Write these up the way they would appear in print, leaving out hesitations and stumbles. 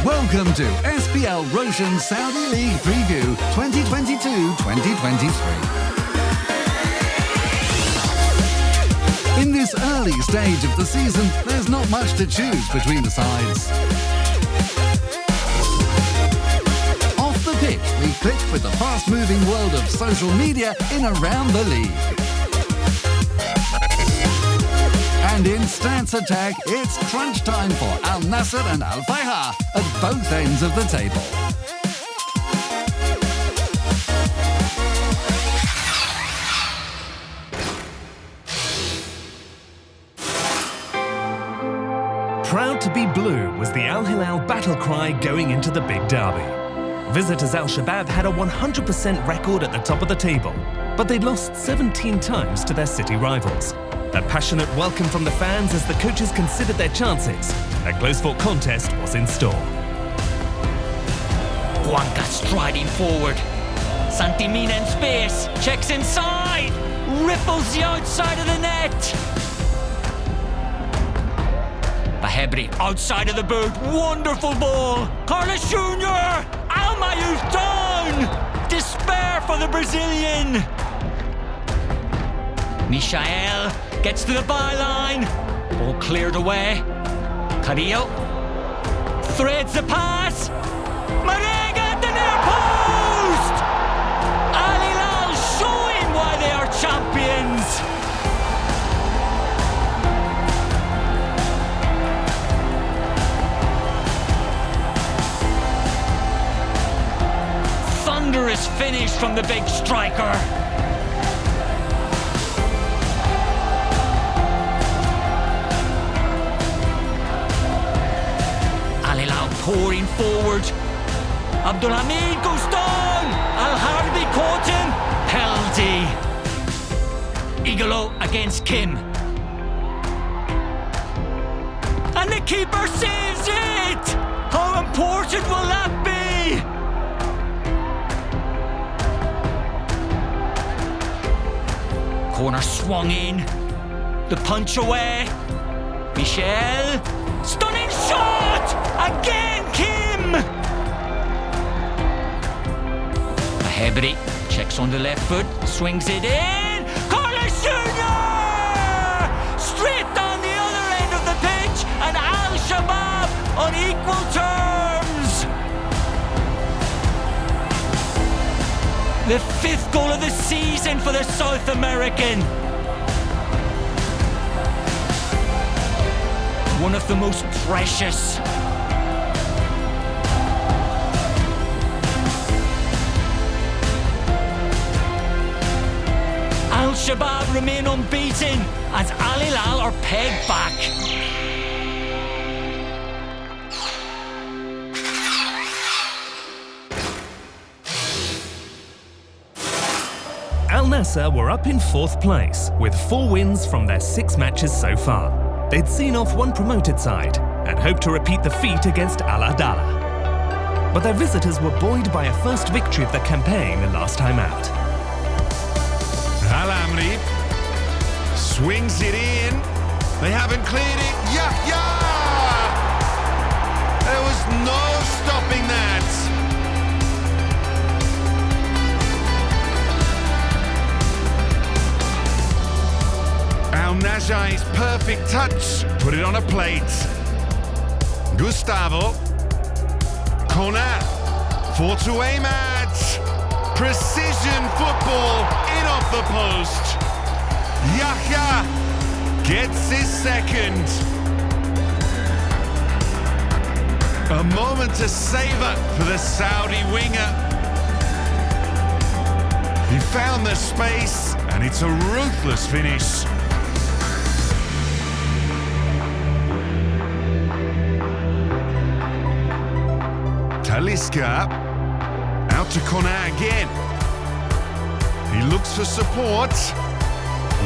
Welcome to SPL Roshan Saudi League Preview 2022-2023. In this early stage of the season, there's not much to choose between the sides. Off the pitch, we click with the fast-moving world of social media in around the league. And in Stats Attack, it's crunch time for Al Nassr and Al Fayha at both ends of the table. Proud to be blue was the Al Hilal battle cry going into the big derby. Visitors Al Shabab had a 100% record at the top of the table, but they'd lost 17 times to their city rivals. A passionate welcome from the fans as the coaches considered their chances. A close-fought contest was in store. Juanca striding forward. Santimina in space, checks inside, ripples the outside of the net. Bahebri outside of the boot, wonderful ball. Carlos Jr., Almayou's down. Despair for the Brazilian. Michael gets to the byline. Ball cleared away. Carrillo threads the pass. Marega at the near post. Al Hilal showing why they are champions. Thunderous finish from the big striker. Pouring forward. Abdulhamid goes down. Al-Harbi caught him. Penalty. Igalo against Kim. And the keeper saves it. How important will that be? Corner swung in. The punch away. Michel. Stunning shot! Again, Kim! Bahebri checks on the left foot, swings it in. Carlos Jr. Straight down the other end of the pitch, and Al Shabab on equal terms. The 5th goal of the season for the South American. One of the most precious. Al Shabab remain unbeaten as Al Hilal are pegged back. Al Nassr were up in 4th place with 4 wins from their 6 matches so far. They'd seen off one promoted side and hoped to repeat the feat against Al Adala. But their visitors were buoyed by a first victory of the campaign the last time out. Al Amri swings it in. They haven't cleared it. Yahya! There was no stopping that. Al Najai's perfect touch. Put it on a plate. Gustavo. Corner. 4 to aim at. Precision football in off the post. Yahya gets his second. A moment to savour for the Saudi winger. He found the space and it's a ruthless finish. Talisca out to Corner again. He looks for support.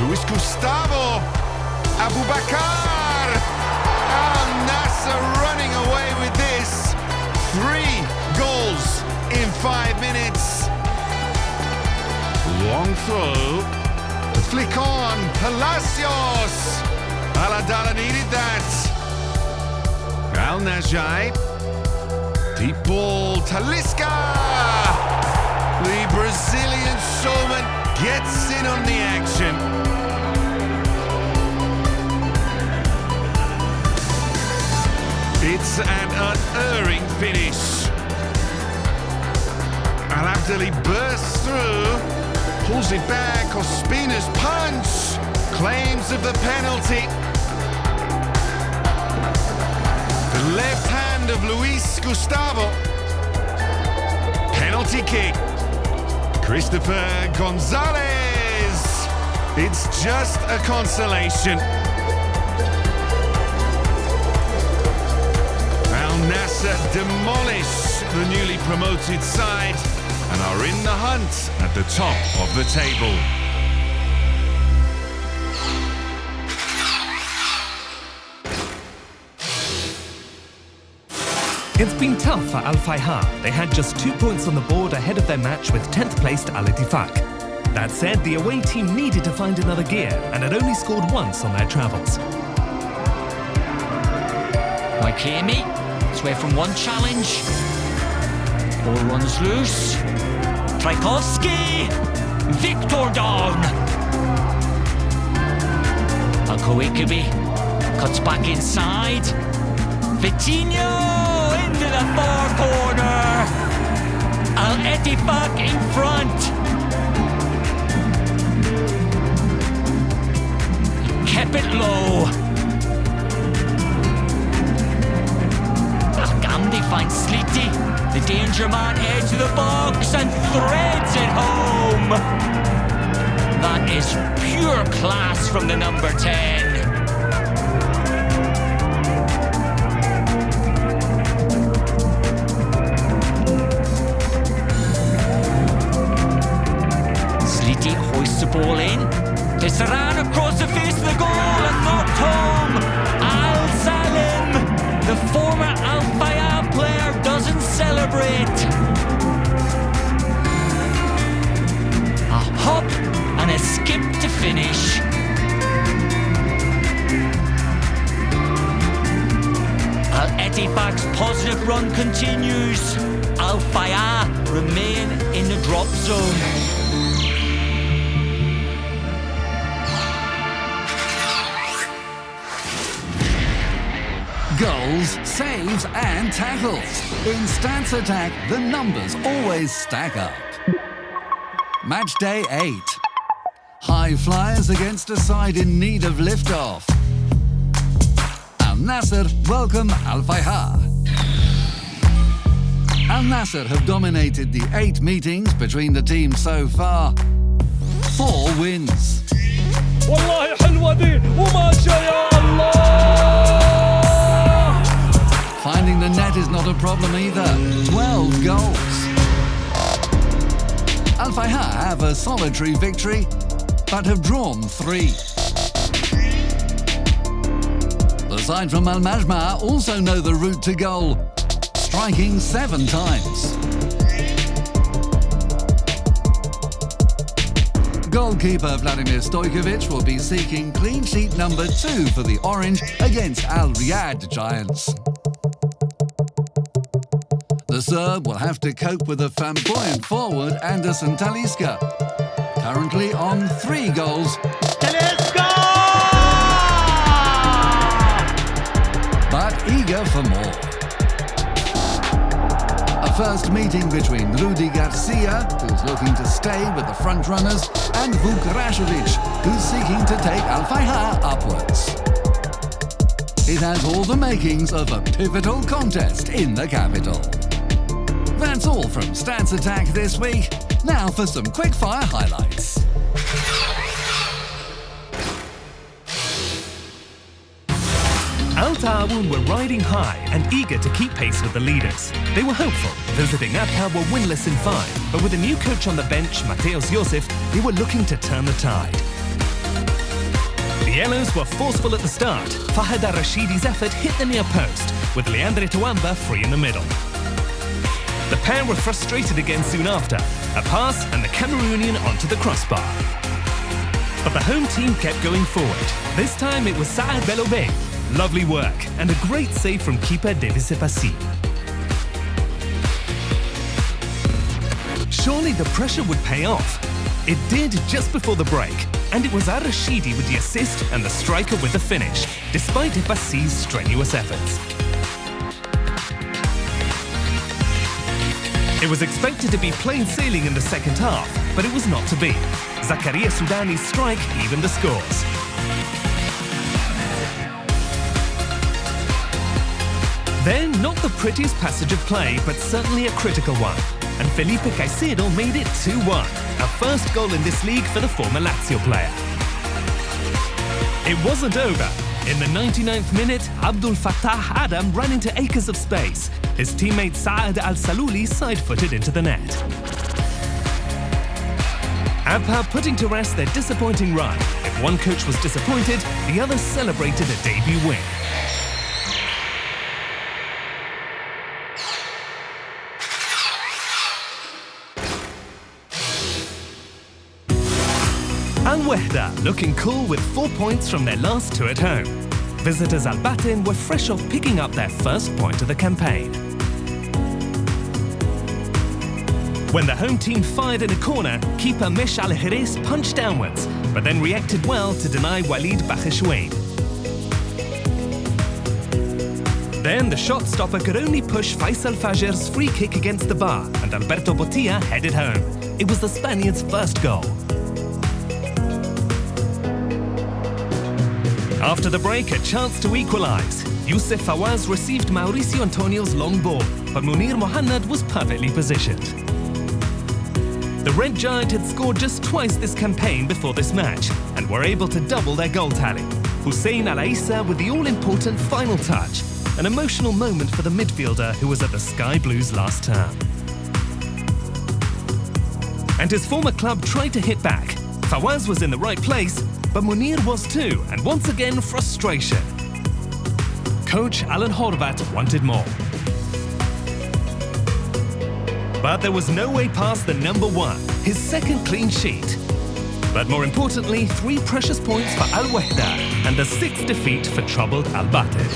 Luis Gustavo. Abu Bakar. Al Nassr running away with this. 3 goals in 5 minutes. Long throw. To flick on. Palacios. Al Adala needed that. Al Najai. Deep ball, Talisca! The Brazilian showman gets in on the action. It's an unerring finish. Al-Abdali bursts through, pulls it back, Ospina's punch, claims of the penalty. The left hand of Luis Gustavo. Penalty kick. Christopher Gonzalez. It's just a consolation. Al Nassr demolish the newly promoted side and are in the hunt at the top of the table. It's been tough for Al Fayha. They had just 2 points on the board ahead of their match with 10th placed Al Ittifaq. That said, the away team needed to find another gear and had only scored once on their travels. Maikemi, it's away from one challenge. Ball runs loose. Trajkovski, Victor down. Alkoikabi cuts back inside. Vitinho into the far corner. Al Ittifaq in front. Kept it low. Al Ghamdi finds Sliti. The danger man heads to the box and threads it home. That is pure class from the number 10. Sliti hoists the ball in. Tesserano across the face of the goal and knocked home. Al Salim, the former Al Fayha player, doesn't celebrate. A hop and a skip to finish. Al Ittifaq's positive run continues. Al Fayha remain in the drop zone. Goals, saves and tackles. In Stats Attack, the numbers always stack up. Match day 8. High flyers against a side in need of liftoff. Al Nassr welcome Al Fayha. Al Nassr have dominated the 8 meetings between the teams so far. 4 wins. والله حلوة دي وما شاء يا الله. Finding the net is not a problem either. 12 goals. Al Fayha have a solitary victory, but have drawn 3. The side from Al Majma also know the route to goal, striking 7 times. Goalkeeper Vladimir Stojkovic will be seeking clean sheet number 2 for the Orange against Al Riyadh Giants. The Serb will have to cope with a flamboyant forward Anderson Talisca, currently on 3 goals. Talisca! But eager for more. A first meeting between Rudi Garcia, who's looking to stay with the front runners, and Vuk Rashovic, who's seeking to take Al Fayha upwards. It has all the makings of a pivotal contest in the capital. That's all from Stats Attack this week. Now for some quick-fire highlights. Al Ta'awun were riding high and eager to keep pace with the leaders. They were hopeful. Visiting Abha were winless in 5, but with a new coach on the bench, Mateos Yosef, they were looking to turn the tide. The Yellows were forceful at the start. Fahad al-Rashidi's effort hit the near post, with Leandre Tawamba free in the middle. The pair were frustrated again soon after. A pass and the Cameroonian onto the crossbar. But the home team kept going forward. This time it was Saad Belobey. Lovely work and a great save from keeper Davis Epassi. Surely the pressure would pay off. It did just before the break, and it was Al-Rashidi with the assist and the striker with the finish, despite Bassi's strenuous efforts. It was expected to be plain sailing in the second half, but it was not to be. Zakaria Soudani's strike evened the scores. Then, not the prettiest passage of play, but certainly a critical one. And Felipe Caicedo made it 2-1, a first goal in this league for the former Lazio player. It wasn't over. In the 99th minute, Abdul Fattah Adam ran into acres of space. His teammate Saad Al-Salouli side-footed into the net. ABPA putting to rest their disappointing run. If one coach was disappointed, the other celebrated a debut win. Al-Wehda looking cool with 4 points from their last two at home. Visitors Al-Batin were fresh off picking up their first point of the campaign. When the home team fired in a corner, keeper Mesh Al-Hiris punched downwards, but then reacted well to deny Walid Bakhishwain. Then the shot stopper could only push Faisal Fajr's free kick against the bar, and Alberto Botilla headed home. It was the Spaniards' first goal. After the break, a chance to equalise. Youssef Fawaz received Mauricio Antonio's long ball, but Munir Mohannad was perfectly positioned. The Red Giant had scored just twice this campaign before this match, and were able to double their goal tally. Hussein Al-Aissa with the all-important final touch, an emotional moment for the midfielder who was at the Sky Blues last term. And his former club tried to hit back. Fawaz was in the right place, but Munir was too, and once again frustration. Coach Alan Horvat wanted more. But there was no way past the number one, his second clean sheet. But more importantly, 3 precious points for Al-Wehda and the 6th defeat for troubled Al-Batin.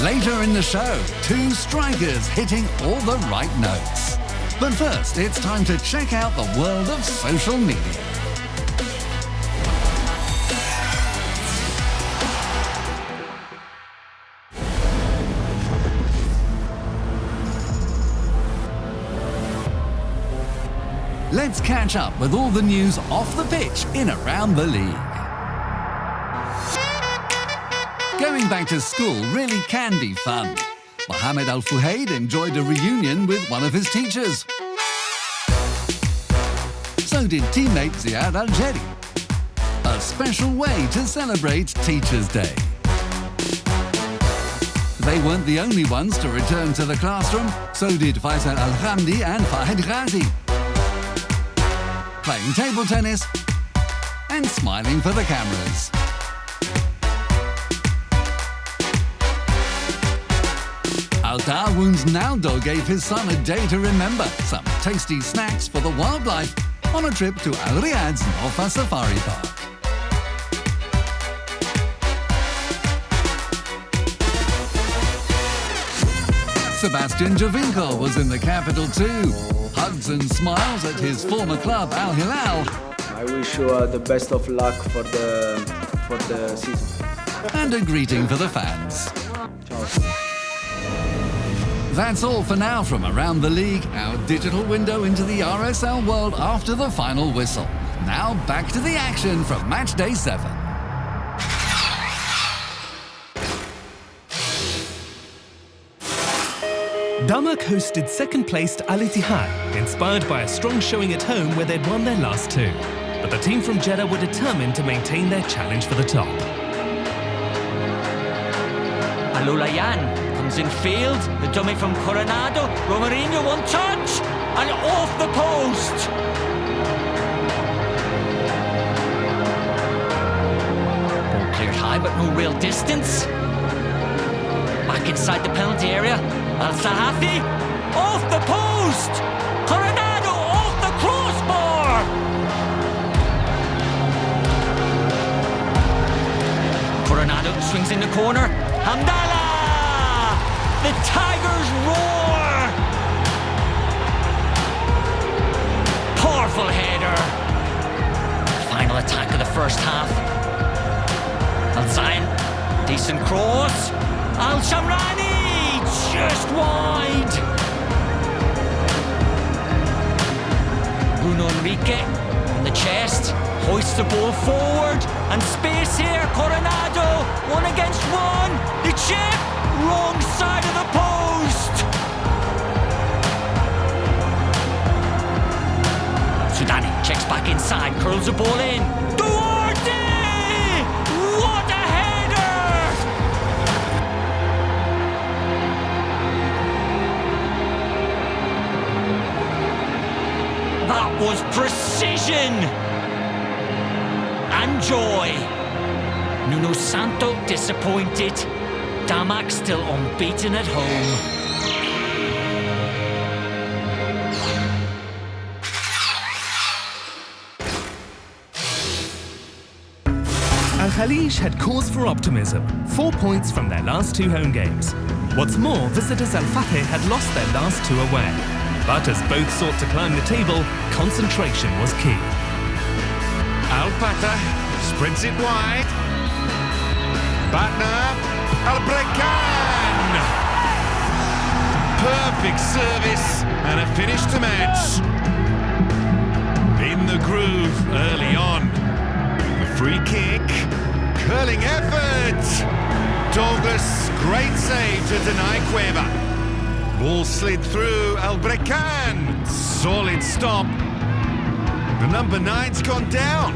Later in the show, 2 strikers hitting all the right notes. But first, it's time to check out the world of social media. Let's catch up with all the news off the pitch in around the league. Going back to school really can be fun. Mohamed Al-Fuhaid enjoyed a reunion with one of his teachers. So did teammate Ziad Al-Jeri. A special way to celebrate Teachers' Day. They weren't the only ones to return to the classroom, so did Faisal Al-Hamdi and Fahid Ghazi. Playing table tennis and smiling for the cameras. Al-Ta'awun's Naldo gave his son a day to remember, some tasty snacks for the wildlife on a trip to Al Riyadh's Nofa Safari Park. Sebastian Jovinko was in the capital too. Hugs and smiles at his former club Al Hilal. I wish you the best of luck for the season. And a greeting for the fans. Ciao. That's all for now from around the league, our digital window into the RSL world after the final whistle. Now back to the action from match day 7. Damak hosted second-placed Al Ittihad, inspired by a strong showing at home where they'd won their last 2. But the team from Jeddah were determined to maintain their challenge for the top. Alulayan comes in field, the dummy from Coronado, Romarinho one touch, and off the post. Ball cleared high but no real distance. Back inside the penalty area, Al-Sahafi, off the post. Coronado off the crossbar. Coronado swings in the corner, Hamdallah! The Tigers roar! Powerful header. Final attack of the first half. Al-Zayn, decent cross. Al-Shamrani, just wide. Bruno Enrique on the chest, hoists the ball forward, and space here. Coronado, 1 against 1. The chip, wrong side of the post. Sudani checks back inside, curls the ball in. Duarte! What a header! That was precision and joy. Nuno Santo disappointed. Damak still unbeaten at home. Al-Khalij had cause for optimism, 4 points from their last 2 home games. What's more, visitors Al-Fateh had lost their last 2 away. But as both sought to climb the table, concentration was key. Al-Fateh sprints it wide. Batna, Al-Brekan! Perfect service and a finish to match. In the groove early on. Free kick, curling effort. Douglas, great save to deny Cueva. Ball slid through Al-Brekan. Solid stop. The number 9's gone down.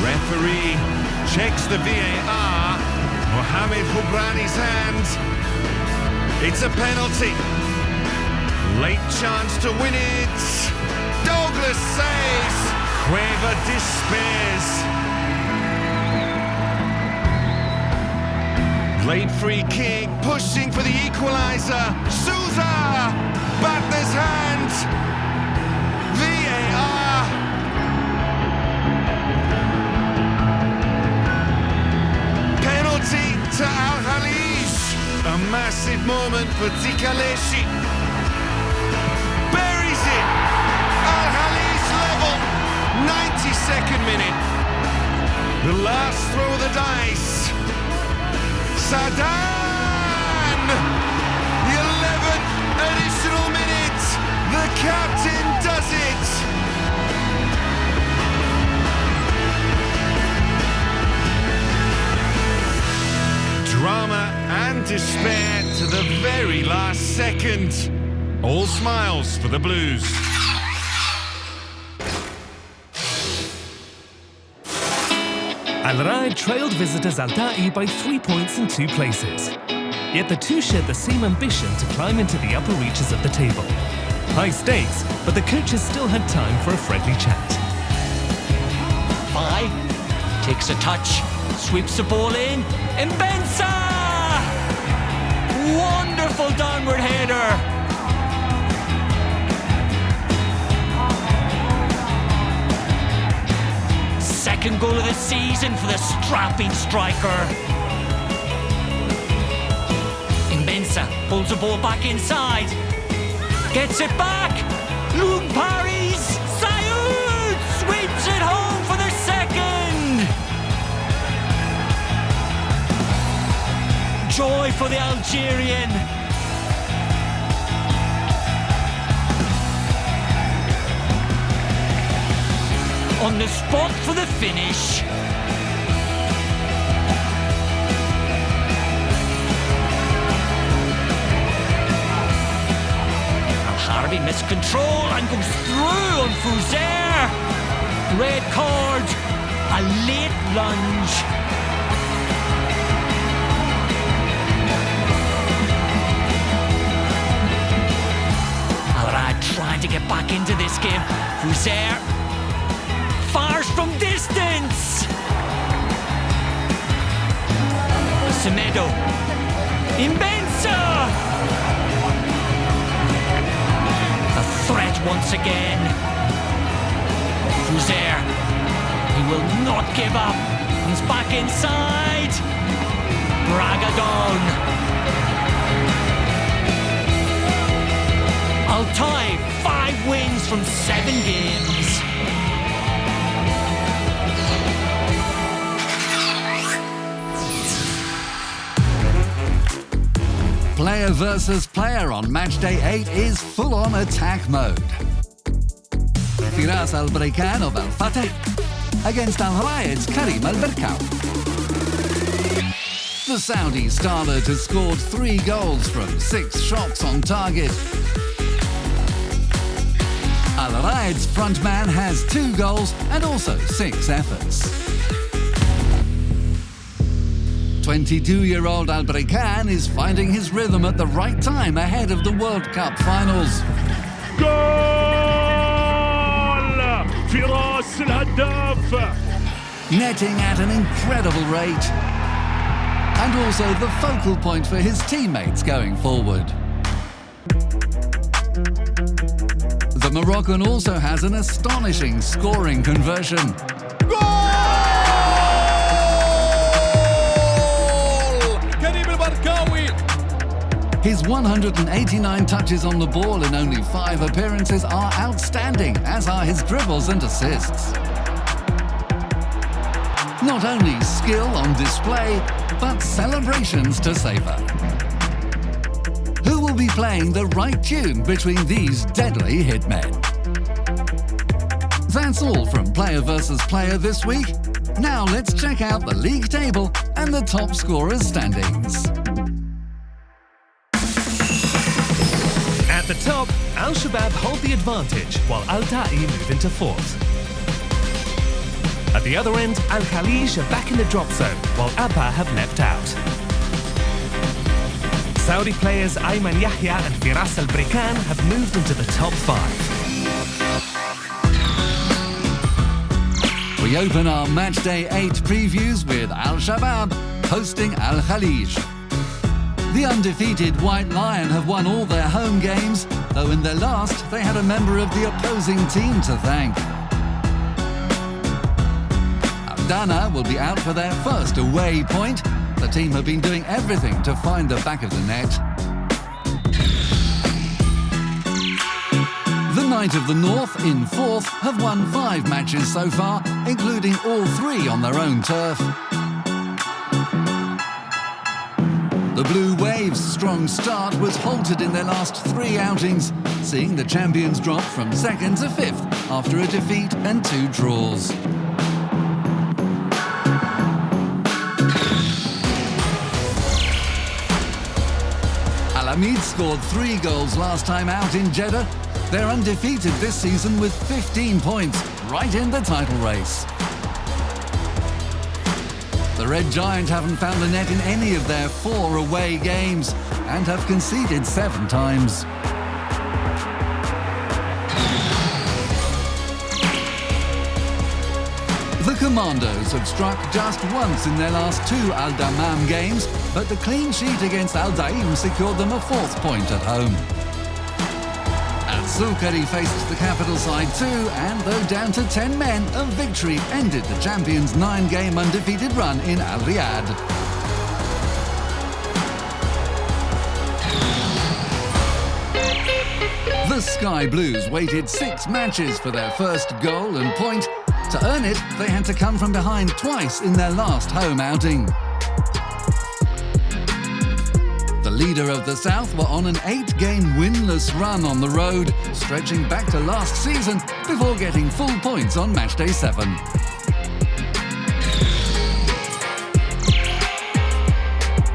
Referee checks the VAR. Mohamed Hubrani's hand. It's a penalty. Late chance to win it. Douglas saves. Cueva despairs. Late free kick, pushing for the equaliser. Souza! Batner's hand. VAR. Penalty to Al-Khalij. A massive moment for Tikaleshi. Buries it. Al-Khalij level. 92nd minute. The last throw of the dice. Sadan! The 11th additional minute. The captain does it. Drama and despair to the very last second. All smiles for the Blues. Al-Raid trailed visitors Al-Da'i by 3 points in 2 places. Yet the two shared the same ambition to climb into the upper reaches of the table. High stakes, but the coaches still had time for a friendly chat. Fai takes a touch, sweeps the ball in, and Benza! Wonderful downward header. Second goal of the season for the strapping striker. Mbenza pulls the ball back inside. Gets it back. Lung Paris. Sayoud sweeps it home for the second. Joy for the Algerian. On the spot for the finish. Al-Harbi missed control and goes through on Fouzer. Red card, a late lunge. Al-Rad trying to get back into this game. Fouzer fires from distance. Semedo. Mbenza. A threat once again. Fouzer. He will not give up. He's back inside. Bragadon. Altai, 5 wins from 7 games. Player versus player on match day 8 is full-on attack mode. RSL Magazine of Al-Fateh against Al-Rayed's Karim Al-Berkawi. The Saudi starlet has scored 3 goals from 6 shots on target. Al-Rayed's frontman has 2 goals and also 6 efforts. 22-year-old Al-Brekan is finding his rhythm at the right time ahead of the World Cup finals. في راس الأهداف. Netting at an incredible rate. And also the focal point for his teammates going forward. The Moroccan also has an astonishing scoring conversion. His 189 touches on the ball in only 5 appearances are outstanding, as are his dribbles and assists. Not only skill on display, but celebrations to savour. Who will be playing the right tune between these deadly hitmen? That's all from Player versus Player this week. Now let's check out the league table and the top scorers' standings. At the top, Al-Shabab hold the advantage while Al-Ta'i move into 4th. At the other end, Al-Khalij are back in the drop zone while Abba have leapt out. Saudi players Ayman Yahya and Firas Al-Brekan have moved into the top 5. We open our matchday 8 previews with Al-Shabab hosting Al-Khalij. The undefeated White Lion have won all their home games, though in their last they had a member of the opposing team to thank. Al-Dana will be out for their first away point. The team have been doing everything to find the back of the net. The Knight of the North in 4th have won 5 matches so far, including all 3 on their own turf. The Blue Waves' strong start was halted in their last 3 outings, seeing the champions drop from 2nd to 5th after a defeat and 2 draws. Al-Amid scored 3 goals last time out in Jeddah. They're undefeated this season with 15 points, right in the title race. The Red Giant haven't found the net in any of their 4 away games and have conceded 7 times. The Commandos have struck just once in their last 2 Al Dammam games, but the clean sheet against Al Daim secured them a 4th point at home. Al-Sukari faced the capital side too, and though down to 10 men, a victory ended the champions' 9-game undefeated run in Al-Riyadh. The Sky Blues waited 6 matches for their first goal and point. To earn it, they had to come from behind twice in their last home outing. The leader of the South were on an 8-game winless run on the road, stretching back to last season before getting full points on matchday 7.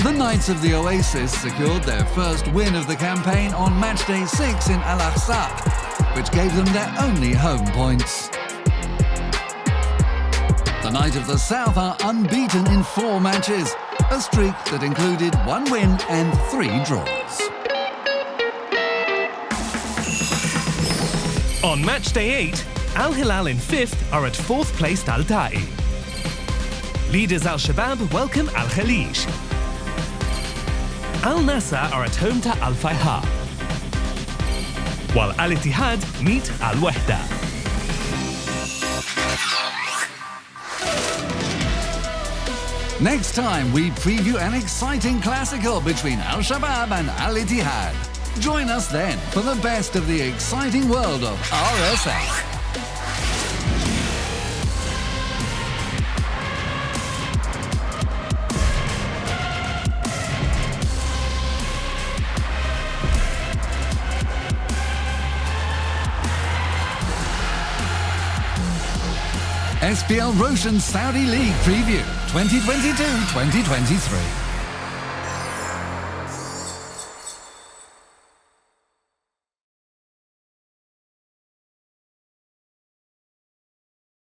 The Knights of the Oasis secured their first win of the campaign on matchday 6 in Al-Ahsaq, which gave them their only home points. The Knights of the South are unbeaten in 4 matches, a streak that included 1 win and 3 draws. On matchday 8, Al Hilal in 5th are at 4th placed Al Ta'i. Leaders Al Shabab welcome Al Khalij. Al Nasser are at home to Al Fayha, while Al Ittihad meet Al Wahda. Next time, we preview an exciting Clasico between Al-Shabaab and Al-Ittihad. Join us then for the best of the exciting world of RSL. SPL Roshan Saudi League Preview 2022-2023.